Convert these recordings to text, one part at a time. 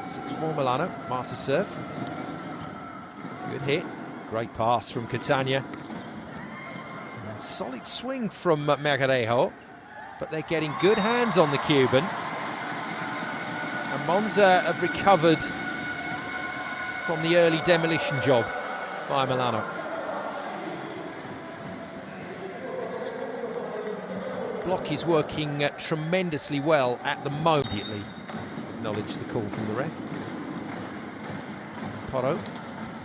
6-4 Milano, Marta serve. Good hit, great pass from Catania. And solid swing from Magarejo, but they're getting good hands on the Cuban. And Monza have recovered from the early demolition job by Milano. Block is working tremendously well at the moment. Immediately acknowledge the call from the ref. Porro,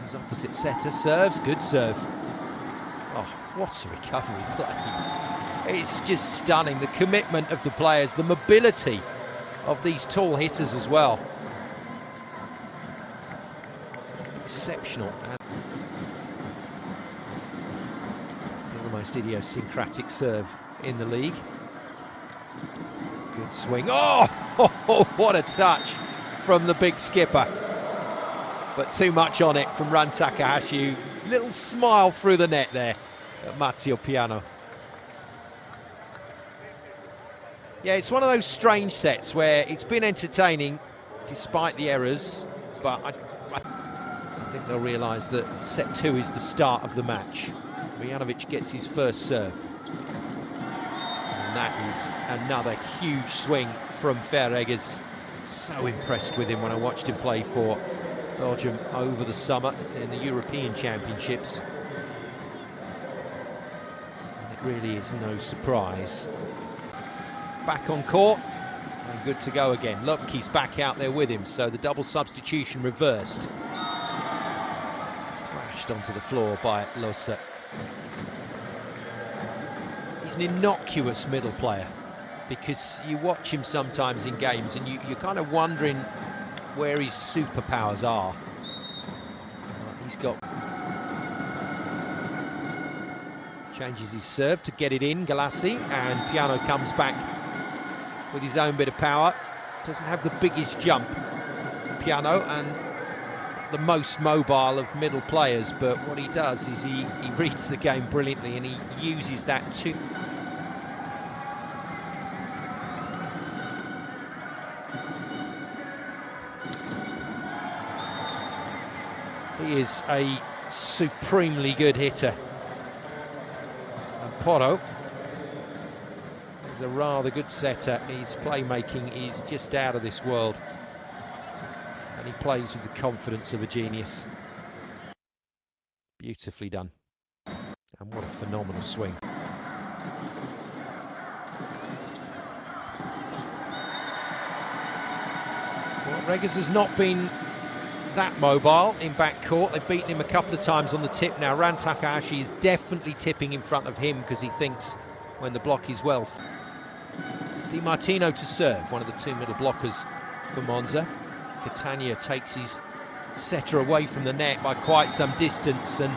his opposite setter, serves, good serve. Oh, what a recovery play. It's just stunning, the commitment of the players, the mobility of these tall hitters as well. Exceptional. Still the most idiosyncratic serve in the league. Good swing. Oh, what a touch from the big skipper. But too much on it from Ran Takahashi. Little smile through the net there at Matteo Piano. Yeah, it's one of those strange sets where it's been entertaining despite the errors, but I think they'll realise that set 2 is the start of the match. Vujanovic gets his first serve. And that is another huge swing from Verreges. So impressed with him when I watched him play for Belgium over the summer in the European Championships. And it really is no surprise. Back on court and good to go again. Lupke's back out there with him, so the double substitution reversed. Thrashed onto the floor by Losa. He's an innocuous middle player because you watch him sometimes in games and you're kind of wondering where his superpowers are. He's got... Changes his serve to get it in, Galassi, and Piano comes back with his own bit of power. Doesn't have the biggest jump, Piano, and the most mobile of middle players, but what he does is he reads the game brilliantly and he uses that too. He is a supremely good hitter. And Porro is a rather good setter. His playmaking is just out of this world. And he plays with the confidence of a genius. Beautifully done. And what a phenomenal swing. Well, Reges has not been that mobile in backcourt. They've beaten him a couple of times on the tip now. Ran Takahashi is definitely tipping in front of him because he thinks when the block is well. Di Martino to serve, one of the two middle blockers for Monza. Catania takes his setter away from the net by quite some distance, and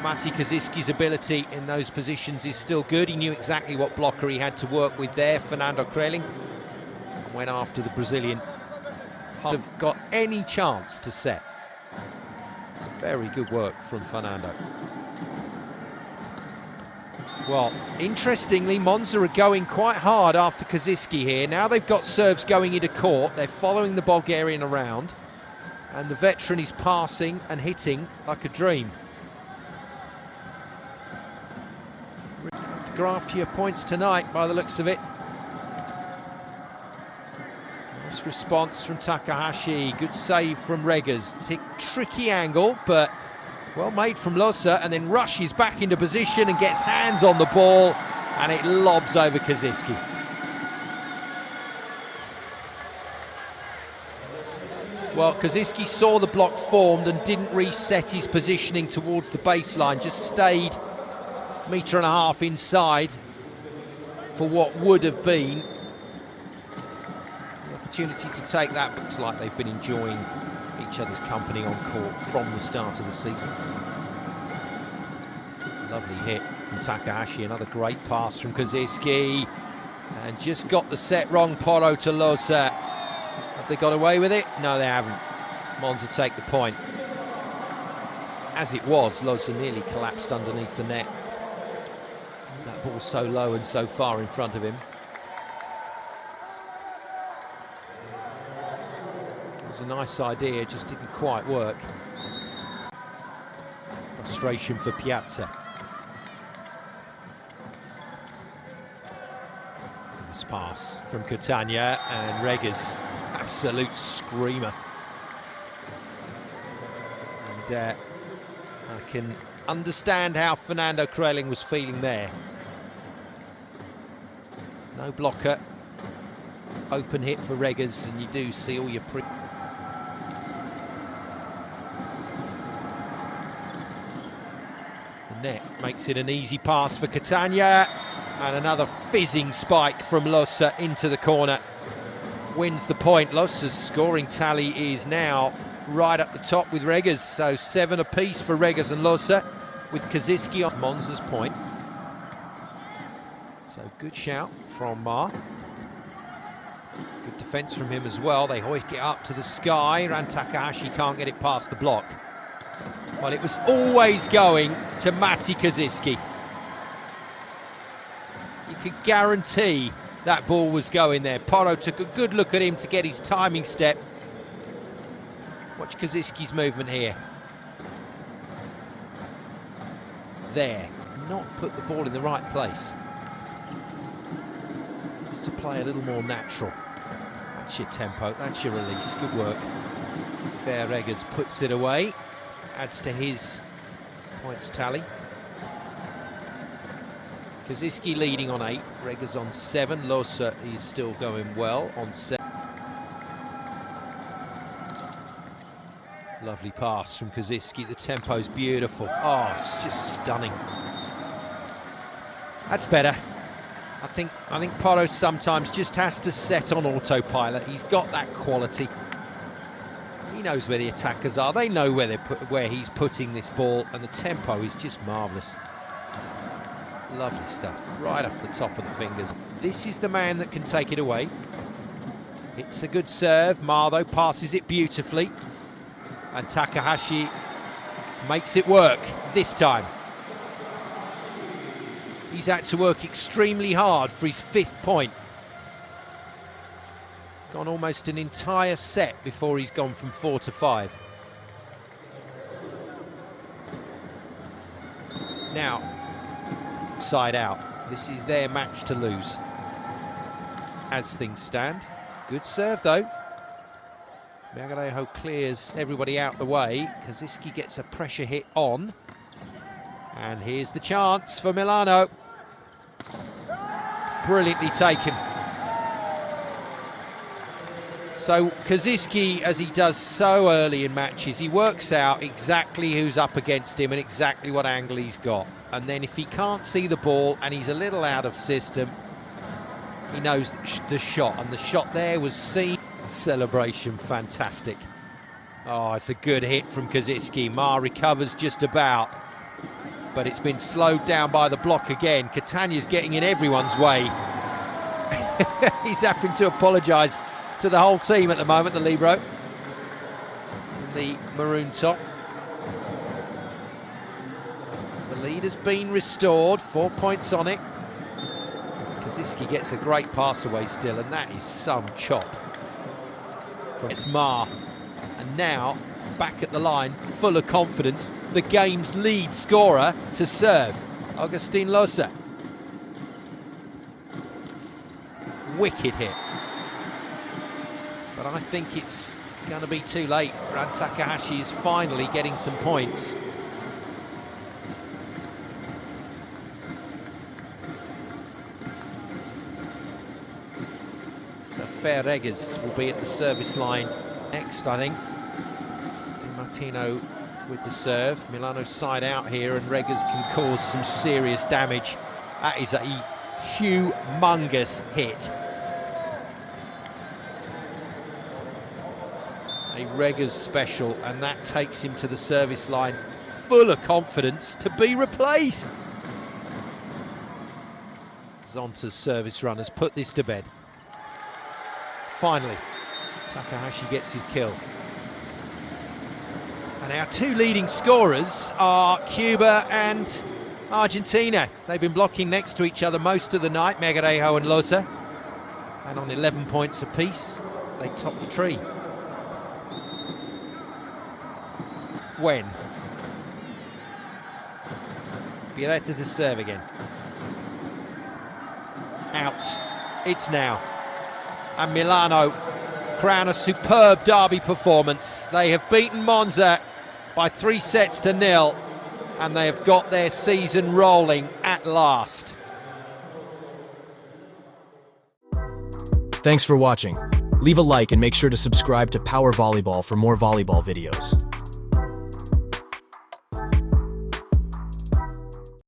Matti Kaziski's ability in those positions is still good. He knew exactly what blocker he had to work with there, Fernando Kreling, and went after the Brazilian. Have got any chance to set. Very good work from Fernando. Well, interestingly, Monza are going quite hard after Kaziski here. Now they've got serves going into court. They're following the Bulgarian around. And the veteran is passing and hitting like a dream. Graft your points tonight by the looks of it. Nice response from Takahashi. Good save from Reges. Tricky angle, but well made from Losa, and then rushes back into position and gets hands on the ball, and it lobs over Kaziski. Well, Kaziski saw the block formed and didn't reset his positioning towards the baseline, just stayed 1.5 meters inside for what would have been the opportunity to take that. Looks like they've been enjoying each other's company on court from the start of the season. Lovely hit from Takahashi, another great pass from Kaziski, and just got the set wrong. Porro to Losa. Have they got away with it? No, they haven't. Monza take the point. As it was, Losa nearly collapsed underneath the net. That ball so low and so far in front of him. It was a nice idea, just didn't quite work. Frustration for Piazza. Nice pass from Catania, and Regas, absolute screamer. And I can understand how Fernando Kreling was feeling there. No blocker, open hit for Regas, and you do see all your The net makes it an easy pass for Catania, and another fizzing spike from Lossa into the corner. Wins the point. Lossa's scoring tally is now right up the top with Regas, so 7 apiece for Regas and Lossa, with Kaziski on Monza's point. So good shout from Ma. Good defence from him as well. They hoik it up to the sky. Ran Takahashi can't get it past the block. Well, it was always going to Matti Kaziski. You could guarantee that ball was going there. Porro took a good look at him to get his timing step. Watch Kaziski's movement here. There, not put the ball in the right place. It's to play a little more natural. That's your tempo, that's your release, good work. Regas puts it away, adds to his points tally. Kaziski leading on 8, Regas on 7, Lossa is still going well on 7. Lovely pass from Kaziski, the tempo's beautiful. Oh, it's just stunning. That's better. I think Porro sometimes just has to set on autopilot. He's got that quality. He knows where the attackers are. They know where he's putting this ball, and the tempo is just marvellous. Lovely stuff, right off the top of the fingers. This is the man that can take it away. It's a good serve. Ma, though, passes it beautifully. And Takahashi makes it work this time. He's had to work extremely hard for his 5th point. Gone almost an entire set before he's gone from 4 to 5. Now, side out. This is their match to lose. As things stand. Good serve though. Magarejo clears everybody out the way. Kaziski gets a pressure hit on. And here's the chance for Milano. Brilliantly taken. So Kaziski, as he does so early in matches, he works out exactly who's up against him and exactly what angle he's got. And then if he can't see the ball and he's a little out of system, he knows the shot. And the shot there was seen. Celebration, fantastic. Oh, it's a good hit from Kaziski. Ma recovers just about, but it's been slowed down by the block again. Catania's getting in everyone's way. He's having to apologise to the whole team at the moment, the libero. In the maroon top. The lead has been restored, 4 points on it. Kaziski gets a great pass away still, and that is some chop. It's Ma, and now back at the line, full of confidence, the game's lead scorer to serve, Agustin Lossa. Wicked hit. But I think it's going to be too late. Ran Takahashi is finally getting some points. So Regas will be at the service line next, I think. Di Martino with the serve. Milano side out here, and Regas can cause some serious damage. That is a humongous hit. A Regas special, and that takes him to the service line full of confidence to be replaced. Zonta's service runners put this to bed. Finally, Takahashi gets his kill. And our 2 leading scorers are Cuba and Argentina. They've been blocking next to each other most of the night, Magarejo and Lossa. And on 11 points apiece, they top the tree. when? Bieletta to serve again. Out. It's now. And Milano crown a superb derby performance. They have beaten Monza by 3-0, and they have got their season rolling at last. Thanks for watching. Leave a like and make sure to subscribe to Power Volleyball for more volleyball videos.